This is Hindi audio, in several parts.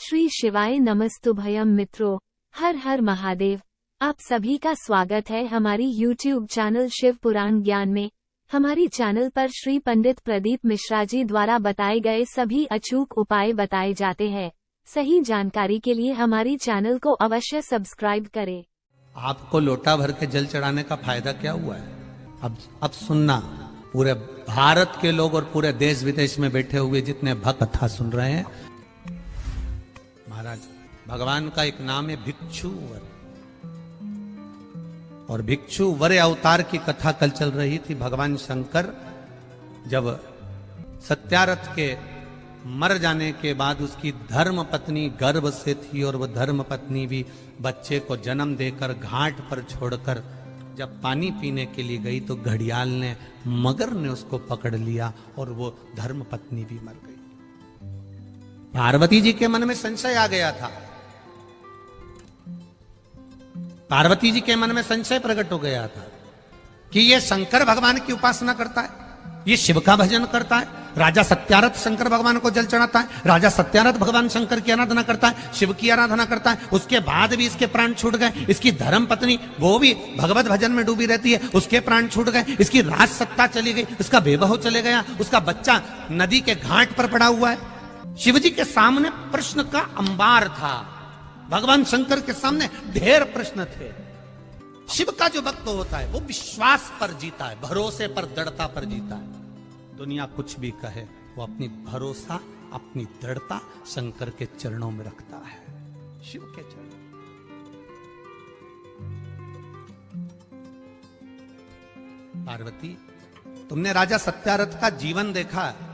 श्री शिवाय नमस्तुभयम मित्रों, हर हर महादेव। आप सभी का स्वागत है हमारी YouTube चैनल शिव पुराण ज्ञान में। हमारी चैनल पर श्री पंडित प्रदीप मिश्रा जी द्वारा बताए गए सभी अचूक उपाय बताए जाते हैं। सही जानकारी के लिए हमारी चैनल को अवश्य सब्सक्राइब करें। आपको लोटा भर के जल चढ़ाने का फायदा क्या हुआ है? अब सुनना, पूरे भारत के लोग और पूरे देश विदेश में बैठे हुए जितने भक्त कथा सुन रहे हैं, महाराज भगवान का एक नाम है भिक्षु वर, और भिक्षु वर अवतार की कथा कल चल रही थी। भगवान शंकर जब सत्यारथ के मर जाने के बाद उसकी धर्म पत्नी गर्भ से थी, और वह धर्म पत्नी भी बच्चे को जन्म देकर घाट पर छोड़कर जब पानी पीने के लिए गई तो घड़ियाल ने, मगर ने उसको पकड़ लिया और वो धर्म पत्नी भी मर गई। पार्वती जी के मन में संशय आ गया था। पार्वती जी के मन में संशय प्रकट हो गया था कि ये शंकर भगवान की उपासना करता है, ये शिव का भजन करता है। राजा सत्यारथ शंकर भगवान को जल चढ़ाता है, राजा सत्यारथ भगवान शंकर की आराधना करता है, शिव की आराधना करता है। उसके बाद भी इसके प्राण छूट गए। इसकी धर्म पत्नी वो भी भगवत भजन में डूबी रहती है, उसके प्राण छूट गए। इसकी राज सत्ता चली गई, उसका वैभव चले गया, उसका बच्चा नदी के घाट पर पड़ा हुआ है। शिव जी के सामने प्रश्न का अंबार था, भगवान शंकर के सामने ढेर प्रश्न थे। शिव का जो भक्त होता है वो विश्वास पर जीता है, भरोसे पर, दृढ़ता पर जीता है। दुनिया कुछ भी कहे, वो अपनी भरोसा, अपनी दृढ़ता शंकर के चरणों में रखता है, शिव के चरणों। पार्वती, तुमने राजा सत्यारथ का जीवन देखा है,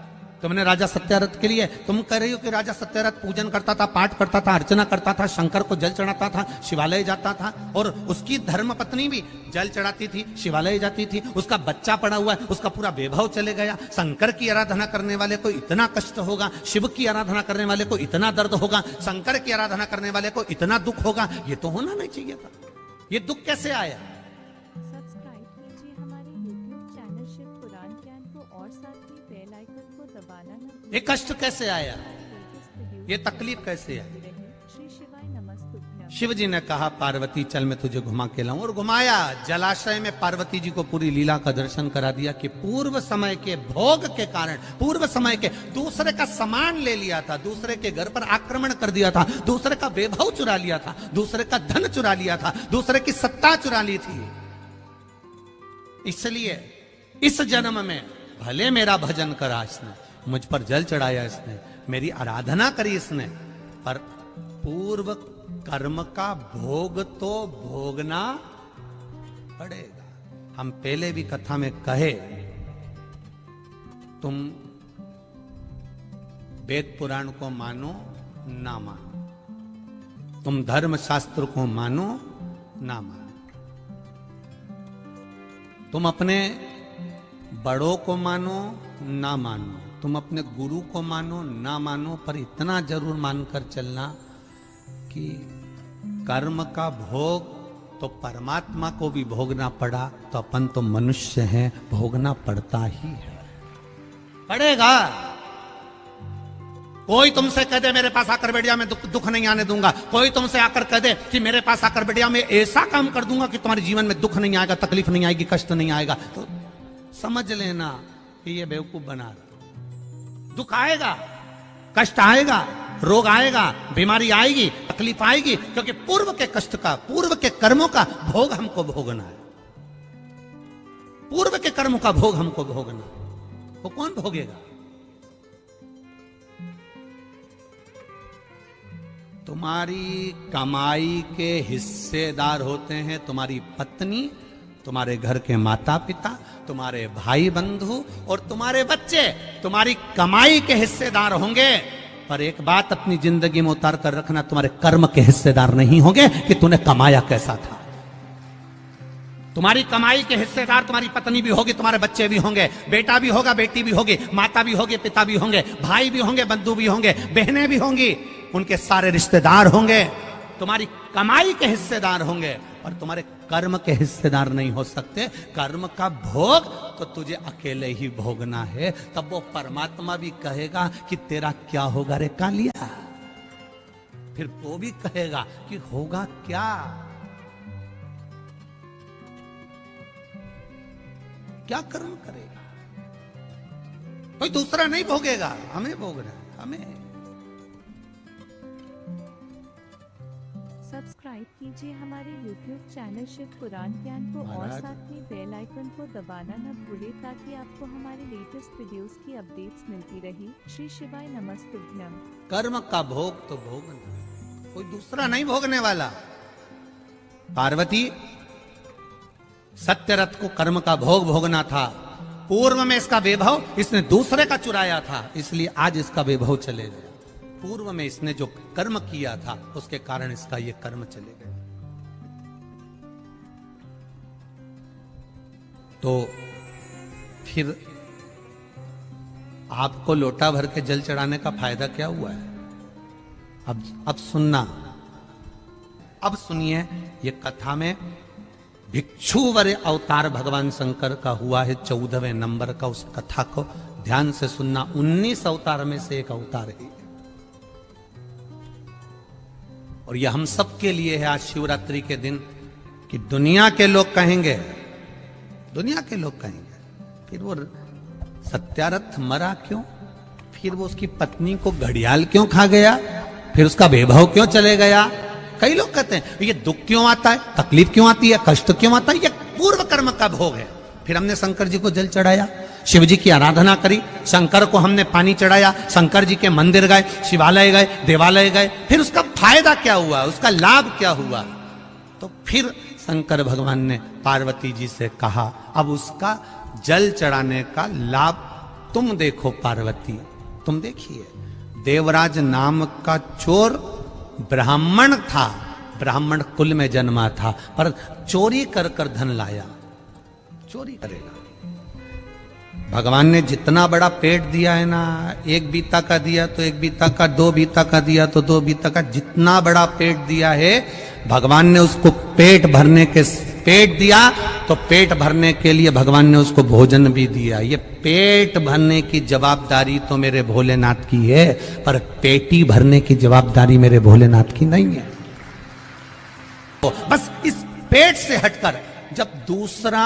तुमने राजा सत्यारथ के लिए, तुम कह रही हो कि राजा सत्यारथ पूजन करता था, पाठ करता था, अर्चना करता था, शंकर को जल चढ़ाता था, शिवालय जाता था, और उसकी धर्म पत्नी भी जल चढ़ाती थी, शिवालय जाती थी। उसका बच्चा पड़ा हुआ है, उसका पूरा वैभव चले गया। शंकर की आराधना करने वाले को इतना कष्ट होगा, शिव की आराधना करने वाले को इतना दर्द होगा, शंकर की आराधना करने वाले को इतना दुख होगा। ये तो होना नहीं चाहिए था। ये दुख कैसे आया? ये कष्ट कैसे आया? ये तकलीफ कैसे आई? शिव जी ने कहा, पार्वती चल मैं तुझे घुमा के लाऊं, और घुमाया। जलाशय में पार्वती जी को पूरी लीला का दर्शन करा दिया कि पूर्व समय के भोग के कारण, पूर्व समय के दूसरे का सामान ले लिया था, दूसरे के घर पर आक्रमण कर दिया था, दूसरे का वैभव चुरा लिया था, दूसरे का धन चुरा लिया था, दूसरे की सत्ता चुरा ली थी। इसलिए इस जन्म में भले मेरा भजन करा इसने, मुझ पर जल चढ़ाया इसने, मेरी आराधना करी इसने, पर पूर्व कर्म का भोग तो भोगना पड़ेगा। हम पहले भी कथा में कहे, तुम वेद पुराण को मानो ना मानो, तुम धर्म शास्त्र को मानो ना मानो, तुम अपने बड़ों को मानो ना मानो, तुम अपने गुरु को मानो ना मानो, पर इतना जरूर मानकर चलना कि कर्म का भोग तो परमात्मा को भी भोगना पड़ा, तो अपन तो मनुष्य हैं, भोगना पड़ता ही है, पड़ेगा। कोई तुमसे कह दे मेरे पास आकर बैठ जा, मैं दुख नहीं आने दूंगा। कोई तुमसे आकर कह दे कि मेरे पास आकर बैठ जा, मैं ऐसा काम कर दूंगा कि तुम्हारे जीवन में दुख नहीं आएगा, तकलीफ नहीं आएगी, कष्ट नहीं आएगा, तो समझ लेना कि ये बेवकूफ बना रहा। दुख आएगा, कष्ट आएगा, रोग आएगा, बीमारी आएगी, तकलीफ आएगी, क्योंकि पूर्व के कष्ट का, पूर्व के कर्मों का भोग हमको भोगना है। पूर्व के कर्मों का भोग हमको भोगना, वो कौन भोगेगा? तुम्हारी कमाई के हिस्सेदार होते हैं तुम्हारी पत्नी, तुम्हारे घर के माता पिता, तुम्हारे भाई बंधु और तुम्हारे बच्चे तुम्हारी कमाई के हिस्सेदार होंगे। पर एक बात अपनी जिंदगी में उतार कर रखना, तुम्हारे कर्म के हिस्सेदार नहीं होंगे कि तूने कमाया कैसा था। तुम्हारी कमाई के हिस्सेदार तुम्हारी पत्नी भी होगी, तुम्हारे बच्चे भी होंगे, बेटा भी होगा, बेटी भी होगी, माता भी होगी, पिता भी होंगे, भाई भी होंगे, बंधु भी होंगे, बहनें भी होंगी, उनके सारे रिश्तेदार होंगे, तुम्हारी कमाई के हिस्सेदार होंगे, और तुम्हारे कर्म के हिस्सेदार नहीं हो सकते। कर्म का भोग तो तुझे अकेले ही भोगना है। तब वो परमात्मा भी कहेगा कि तेरा क्या होगा रे कालिया, फिर वो भी कहेगा कि होगा क्या, क्या कर्म करेगा। कोई दूसरा नहीं भोगेगा, हमें भोगना है, हमें। सब्सक्राइब कीजिए हमारे YouTube चैनल शिव पुराण ज्ञान को और साथ में बेल आइकन को दबाना न भूले ताकि आपको हमारे लेटेस्ट वीडियोस की अपडेट्स मिलती रही। श्री शिवाय नमस्तुभ्यं। कर्म का भोग तो भोगना, कोई दूसरा नहीं भोगने वाला। पार्वती सत्यरथ को कर्म का भोग भोगना था। पूर्व में इसका वैभव इसने दूसरे का चुराया था, इसलिए आज इसका वैभव चले गया। पूर्व में इसने जो कर्म किया था उसके कारण इसका ये कर्म चले गए। तो फिर आपको लोटा भर के जल चढ़ाने का फायदा क्या हुआ है? अब सुनना, अब सुनिए। ये कथा में भिक्षुवर अवतार भगवान शंकर का हुआ है 14वें नंबर का। उस कथा को ध्यान से सुनना। 19 अवतार में से एक अवतार है और यह हम सब के लिए है आज शिवरात्रि के दिन कि दुनिया के लोग कहेंगे, दुनिया के लोग कहेंगे फिर वो सत्यारथ मरा क्यों, फिर वो उसकी पत्नी को घड़ियाल क्यों खा गया, फिर उसका वैभव क्यों चले गया। कई लोग कहते हैं ये दुख क्यों आता है, तकलीफ क्यों आती है, कष्ट क्यों आता है, ये पूर्व कर्म का भोग है। फिर हमने शंकर जी को जल चढ़ाया, शिव जी की आराधना करी, शंकर को हमने पानी चढ़ाया, शंकर जी के मंदिर गए, शिवालय गए, देवालय गए, फिर उसका फायदा क्या हुआ, उसका लाभ क्या हुआ। तो फिर शंकर भगवान ने पार्वती जी से कहा अब उसका जल चढ़ाने का लाभ तुम देखो पार्वती, तुम देखिए। देवराज नाम का चोर ब्राह्मण था, ब्राह्मण कुल में जन्मा था, पर चोरी कर कर धन लाया। चोरी करेगा। भगवान ने जितना बड़ा पेट दिया है ना, 1 बीता का दिया तो 1 बीता का, 2 बीता का दिया तो 2 बीता का, जितना बड़ा पेट दिया है भगवान ने उसको पेट भरने के, पेट दिया तो पेट भरने के लिए भगवान ने उसको भोजन भी दिया। ये पेट भरने की जवाबदारी तो मेरे भोलेनाथ की है, पर पेटी भरने की जवाबदारी मेरे भोलेनाथ की नहीं है। तो बस इस पेट से हटकर जब दूसरा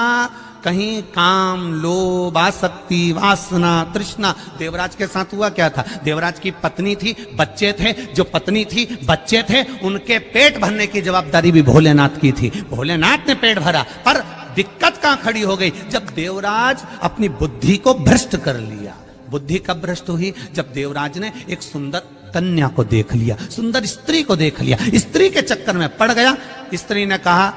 कहीं काम, लोभ, आसक्ति, वासना, तृष्णा, देवराज के साथ हुआ क्या था? देवराज की पत्नी थी, बच्चे थे, जो पत्नी थी, बच्चे थे, उनके पेट भरने की जवाबदारी भी भोलेनाथ की थी। भोलेनाथ ने पेट भरा, पर दिक्कत कहां खड़ी हो गई? जब देवराज अपनी बुद्धि को भ्रष्ट कर लिया। बुद्धि कब भ्रष्ट हुई? जब देवराज ने एक सुंदर कन्या को देख लिया, सुंदर स्त्री को देख लिया, स्त्री के चक्कर में पड़ गया। स्त्री ने कहा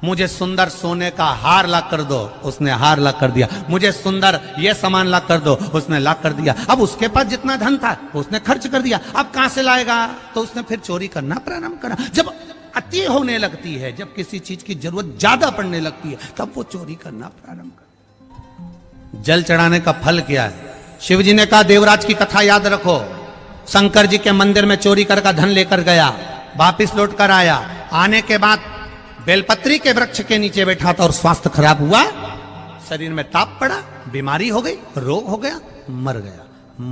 मुझे सुंदर सोने का हार ला कर दो, उसने हार ला कर दिया। मुझे सुंदर ये सामान ला कर दो, उसने ला कर दिया। अब उसके पास जितना धन था उसने खर्च कर दिया, अब कहां से लाएगा? तो उसने फिर चोरी करना प्रारंभ करा। जब अति होने लगती है, जब किसी चीज की जरूरत ज्यादा पड़ने लगती है, तब वो चोरी करना प्रारंभ कर। जल चढ़ाने का फल क्या है? शिव जी ने कहा देवराज की कथा याद रखो, शंकर जी के मंदिर में चोरी कर का धन लेकर गया, वापिस लौट कर आया, आने के बाद बेलपत्री के वृक्ष के नीचे बैठा था और स्वास्थ्य खराब हुआ, शरीर में ताप पड़ा, बीमारी हो गई, रोग हो गया, मर गया।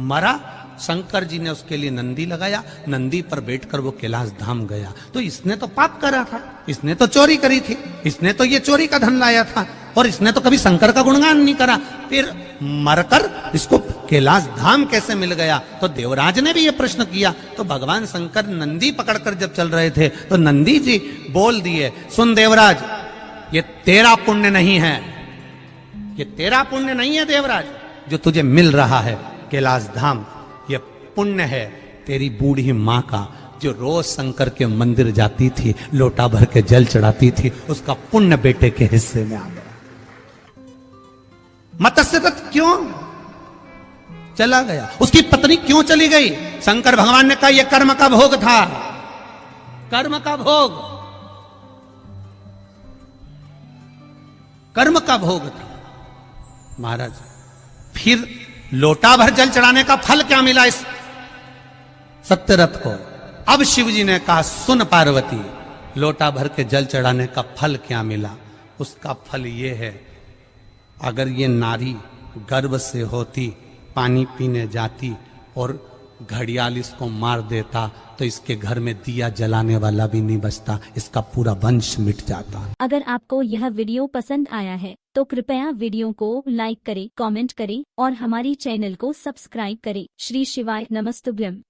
मरा, शंकर जी ने उसके लिए नंदी लगाया, नंदी पर बैठकर वो कैलाश धाम गया। तो इसने तो पाप करा था, इसने तो चोरी करी थी, इसने तो ये चोरी का धन लाया था, और इसने तो कभी शंकर का गुणगान नहीं करा। फिर मरकर इसको कैलाश धाम कैसे मिल गया? तो देवराज ने भी ये प्रश्न किया। तो भगवान शंकर नंदी पकड़कर जब चल रहे थे तो नंदी जी बोल दिए, सुन देवराज, ये तेरा पुण्य नहीं है, ये तेरा पुण्य नहीं है देवराज, जो तुझे मिल रहा है कैलाश धाम, ये पुण्य है तेरी बूढ़ी माँ का, जो रोज शंकर के मंदिर जाती थी, लोटा भर के जल चढ़ाती थी, उसका पुण्य बेटे के हिस्से में आ गया। मत्स्यरथ क्यों चला गया? उसकी पत्नी क्यों चली गई? शंकर भगवान ने कहा यह कर्म का भोग था, कर्म का भोग, कर्म का भोग था। महाराज फिर लोटा भर जल चढ़ाने का फल क्या मिला इस सत्यरथ को? अब शिव जी ने कहा सुन पार्वती, लोटा भर के जल चढ़ाने का फल क्या मिला? उसका फल ये है, अगर ये नारी गर्भ से होती, पानी पीने जाती और घड़ियाल इसको मार देता तो इसके घर में दिया जलाने वाला भी नहीं बचता, इसका पूरा वंश मिट जाता। अगर आपको यह वीडियो पसंद आया है तो कृपया वीडियो को लाइक करें, कमेंट करें और हमारी चैनल को सब्सक्राइब करें। श्री शिवाय नमस्तुभ्यम।